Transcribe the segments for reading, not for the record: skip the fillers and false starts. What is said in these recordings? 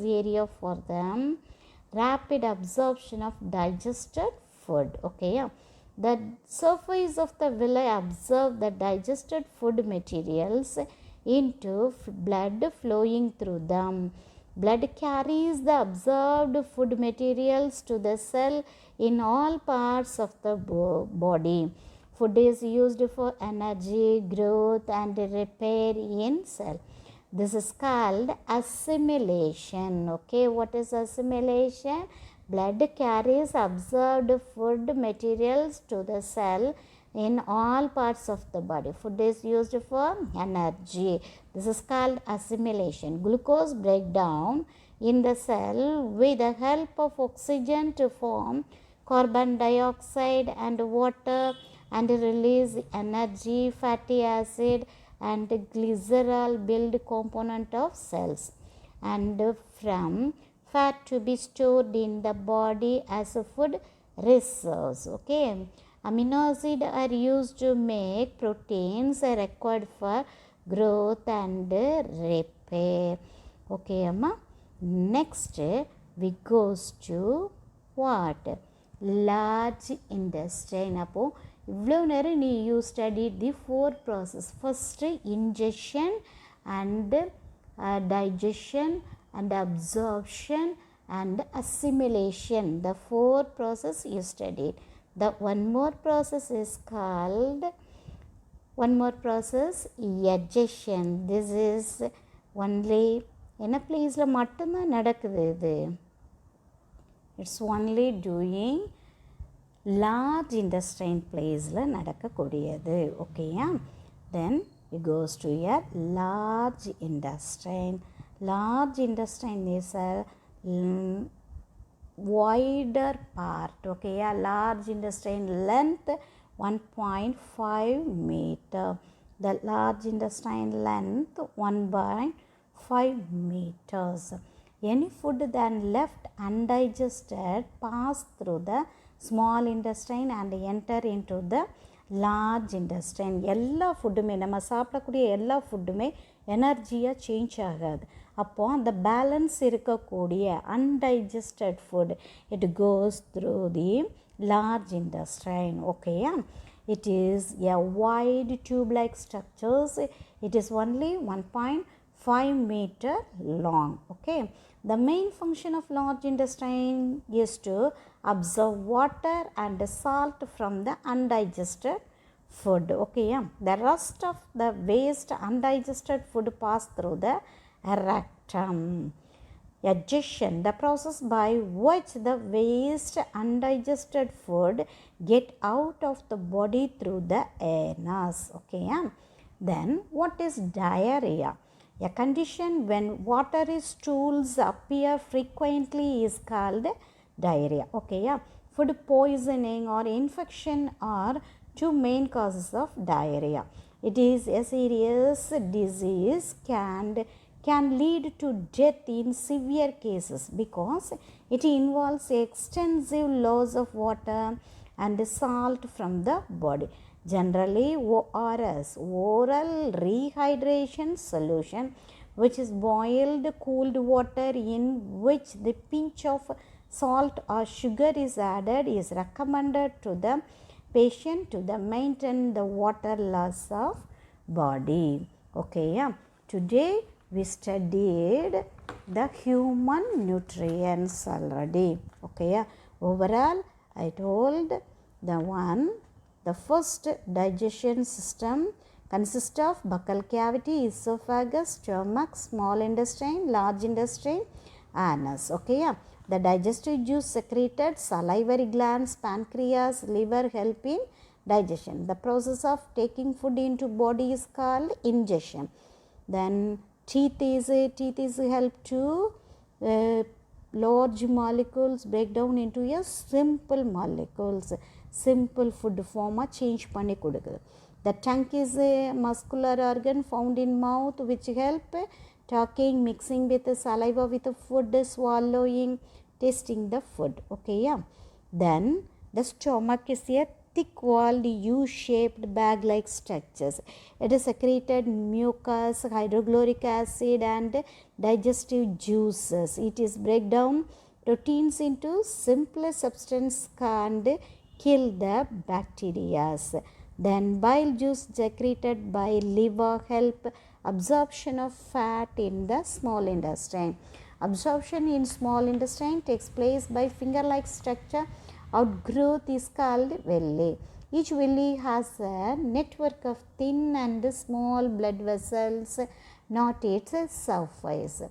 area for them rapid absorption of digested food. Okay, yeah. The surface of the villi absorb the digested food materials into blood flowing through them. Blood carries the absorbed food materials to the cell in all parts of the body. Food is used for energy, growth and repair in cell. This is called assimilation. Okay, what is assimilation? Blood carries absorbed food materials to the cell in all parts of the body. Food is used for energy. This is called assimilation. Glucose breakdown in the cell with the help of oxygen to form carbon dioxide and water and release energy, fatty acid and glycerol build component of cells, and from fat to be stored in the body as a food reserves. Okay, amino acid are used to make proteins required for growth and repair. Okay, amma. Next we goes to what? Large intestine. அப்போ இவ்வளோ நேரம் நீ you study the four process. First injection and digestion and absorption and assimilation. The four process you studied. The one more process is called egestion. This is only என்ன பிளேஸில் மட்டும்தான் நடக்குது இது. It's only doing large இண்டஸ்ட்ரைன் பிளேஸில் நடக்கக்கூடியது. ஓகேயா? தென் it goes to a large intestine. Large intestine is a wider part. Okay, a large intestine length 1.5 meter. The large intestine length 1.5 meters. Any food then left undigested pass through the small intestine and enter into the large intestine. எல்லா ஃபுட்டுமே நம்ம சாப்பிடக்கூடிய எல்லா ஃபுட்டுமே எனர்ஜியாக change ஆகாது. அப்போது அந்த balance இருக்கக்கூடிய undigested food it goes through the large intestine. ஓகேயா? It is a wide tube like structures. It is only 1.5 meter long. Okay, the main function of large intestine is to absorb water and salt from the undigested food. Okay, yeah. The rest of the waste undigested food pass through the rectum. Egestion, the process by which the waste undigested food get out of the body through the anus. Okay, yeah. Then what is diarrhea? A condition when watery stools appear frequently is called diarrhea. Okay, yeah. Food poisoning or infection are two main causes of diarrhea. It is a serious disease can lead to death in severe cases because it involves extensive loss of water and salt from the body. Generally, ORS, oral rehydration solution, which is boiled cooled water in which the pinch of salt or sugar is added, is recommended to the patient to maintain the water loss of body. Okay, yeah. Today we studied the human nutrients already. Okay, yeah. Overall, I told the first digestion system consists of buccal cavity, esophagus, stomach, small intestine, large intestine, anus. Okay, yeah. The digestive juice secreted, salivary glands, pancreas, liver help in digestion. The process of taking food into body is called ingestion. Then teeth is help to large molecules break down into a simple molecules. Simple food form change பண்ணி கொடுக்குது. The tongue is a muscular organ found in mouth which help talking, mixing with saliva with food, swallowing, tasting the food. Okay, yeah. Then the stomach is a thick walled U-shaped bag-like structures. It is secreted mucus, hydrochloric acid and digestive juices. It is break down proteins into simpler substance and kill the bacteria. Then bile juice secreted by liver help absorption of fat in the small intestine. Absorption in small intestine takes place by finger-like structure. Outgrowth is called villi. Each villi has a network of thin and small blood vessels, not its surface.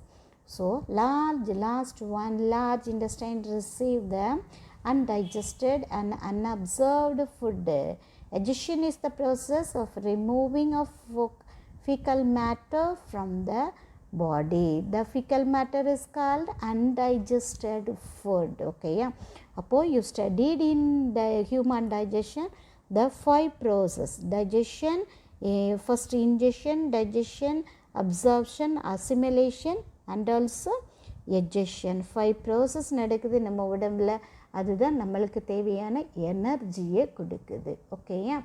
So, last one, large intestine receive the undigested and unabsorbed food. Digestion is the process of removing of fecal matter from the body. The fecal matter is called undigested food. Okay, yeah. You studied in the human digestion the 5 process: digestion, first ingestion, digestion, absorption, assimilation and also egestion. 5 process நடக்குது நம்ம உடம்புல. அதுதான் நம்மளுக்கு தேவையான எனர்ஜியை கொடுக்குது. Okay, yeah.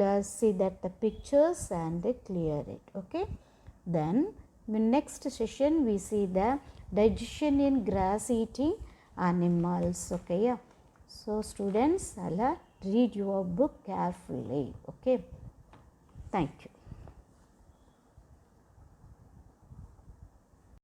Let's see that the pictures and clear it. Okay, then in next session we see the digestion in grass eating animals. Okay, yeah. So students, read your book carefully. Okay, thank you.